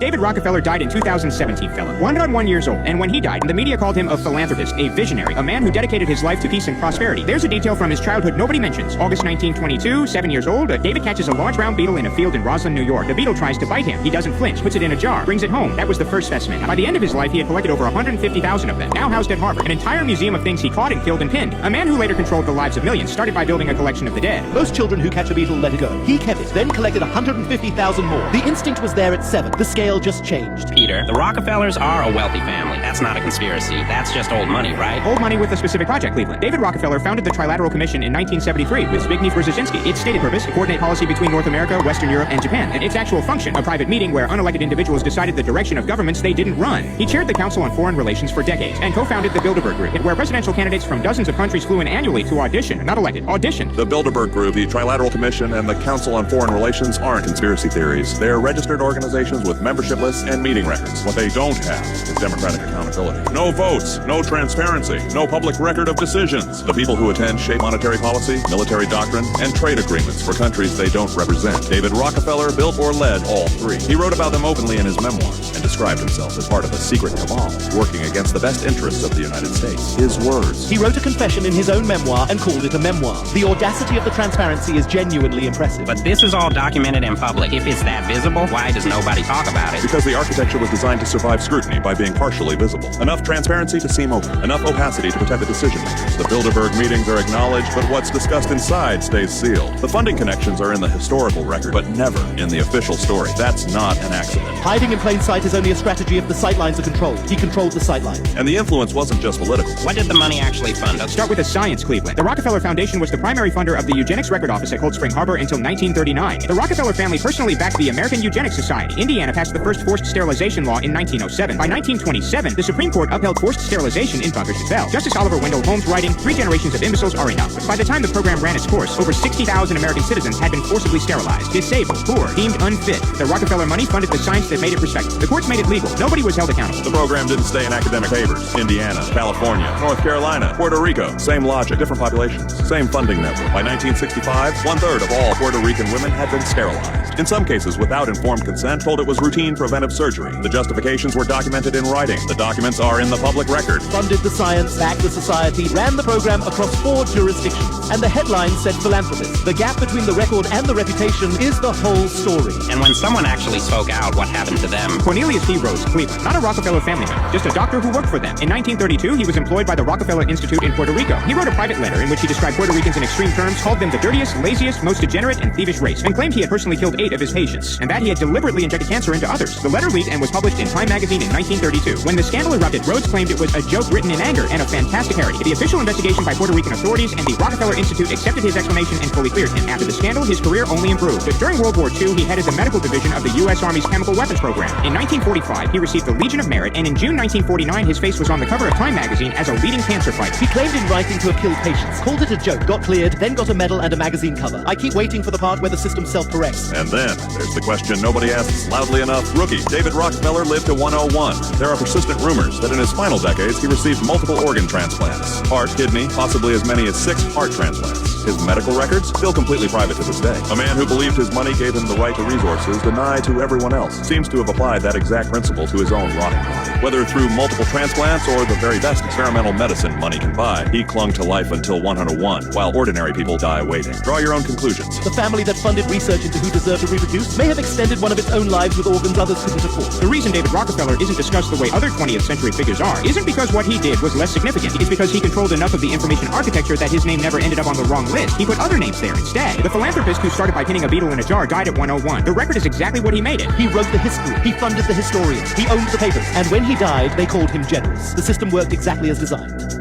David Rockefeller died in 2017, fella. 101 years old, and when he died, the media called him a philanthropist, a visionary, a man who dedicated his life to peace and prosperity. There's a detail from his childhood nobody mentions. August 1922, 7 years old, David catches a large brown beetle in a field in Roslyn, New York. The beetle tries to bite him. He doesn't flinch, puts it in a jar, brings it home. That was the first specimen. By the end of his life, he had collected over 150,000 of them, now housed at Harvard. An entire museum of things he caught and killed and pinned. A man who later controlled the lives of millions started by building a collection of the dead. Most children who catch a beetle let it go. He kept it, then collected 150,000 more. The instinct was there at 7. The scale just changed. Peter, the Rockefellers are a wealthy family. That's not a conspiracy. That's just old money, right? Old money with a specific project, Cleveland. David Rockefeller founded the Trilateral Commission in 1973 with Zbigniew Brzezinski. Its stated purpose, to coordinate policy between North America, Western Europe, and Japan. And its actual function, a private meeting where unelected individuals decided the direction of governments they didn't run. He chaired the Council on Foreign Relations for decades and co-founded the Bilderberg Group, where presidential candidates from dozens of countries flew in annually to audition. Not elected, auditioned. The Bilderberg Group, the Trilateral Commission, and the Council on Foreign Relations aren't conspiracy theories. They're registered organizations with membership lists and meeting records. What they don't have is democratic accountability. No votes, no transparency, no public record of decisions. The people who attend shape monetary policy, military doctrine, and trade agreements for countries they don't represent. David Rockefeller built or led all three. He wrote about them openly in his memoirs and described himself as part of a secret cabal working against the best interests of the United States. His words. He wrote a confession in his own memoir and called it a memoir. The audacity of the transparency is genuinely impressive. But this is all documented in public. If it's that visible, why does nobody talk about it? Because the architecture was designed to survive scrutiny by being partially visible. Enough transparency to seem open. Enough opacity to protect the decision makers. The Bilderberg meetings are acknowledged, but what's discussed inside stays sealed. The funding connections are in the historical record, but never in the official story. That's not an accident. Hiding in plain sight is only a strategy if the sightlines are controlled. He controlled the sightlines. And the influence wasn't just political. What did the money actually fund? Let's start with the science, Cleveland. The Rockefeller Foundation was the primary funder of the Eugenics Record Office at Cold Spring Harbor until 1939. The Rockefeller family personally backed the American Eugenics Society. Indiana passed the first forced sterilization law in 1907. By 1927, the Supreme Court upheld forced sterilization in Bunkers Bell. Justice Oliver Wendell Holmes writing, 3 generations of imbeciles are enough. By the time the program ran its course, over 60,000 American citizens had been forcibly sterilized, disabled, poor, deemed unfit. The Rockefeller money funded the science that made it respected. The courts made it legal. Nobody was held accountable. The program didn't stay in academic favors. Indiana, California, North Carolina, Puerto Rico. Same logic, different populations, same funding network. By 1965, 1/3 of all Puerto Rican women had been sterilized. In some cases, without informed consent, told it was routine preventive surgery. The justifications were documented in writing. The documents are in the public record. Funded the science, backed the society, ran the program across 4 jurisdictions. And the headline said philanthropist. The gap between the record and the reputation is the whole story. And when someone actually spoke out, what happened to them? Cornelius D. Rhodes, Cleveland. Not a Rockefeller family member, just a doctor who worked for them. In 1932, he was employed by the Rockefeller Institute in Puerto Rico. He wrote a private letter in which he described Puerto Ricans in extreme terms, called them the dirtiest, laziest, most degenerate, and thievish race, and claimed he had personally killed 8 of his patients, and that he had deliberately injected cancer into others. The letter leaked and was published in Time magazine in 1932. When the scandal erupted, Rhodes claimed it was a joke written in anger and a fantastic parody. The official investigation by Puerto Rican authorities and the Rockefeller Institute accepted his explanation and fully cleared him. After the scandal, his career only improved. But during World War II, he headed the medical division of the U.S. Army's chemical weapons program. In 1945, he received the Legion of Merit, and in June 1949, his face was on the cover of Time magazine as a leading cancer fighter. He claimed in writing to have killed patients, called it a joke, got cleared, then got a medal and a magazine cover. I keep waiting for the part where the system self-corrects. And then, there's the question nobody asks loudly enough. Rookie, David Rockefeller lived to 101. There are persistent rumors that in his final decades, he received multiple organ transplants. Heart, kidney, possibly as many as 6 heart transplants. His medical records, still completely private to this day. A man who believed his money gave him the right to resources denied to everyone else, seems to have applied that exact principle to his own rotting body. Whether through multiple transplants or the very best experimental medicine money can buy, he clung to life until 101, while ordinary people die waiting. Draw your own conclusions. The family that funded research into who deserved to reproduce may have extended one of its own lives with organs others couldn't afford. The reason David Rockefeller isn't discussed the way other 20th century figures are isn't because what he did was less significant. It's because he controlled enough of the information architecture that his name never ended up on the wrong list. He put other names there instead. The philanthropist who started by pinning a beetle in a jar died at 101. The record is exactly what he made it. He wrote the history. He funded the historians. He owned the papers. And when he died, they called him generous. The system worked exactly as designed.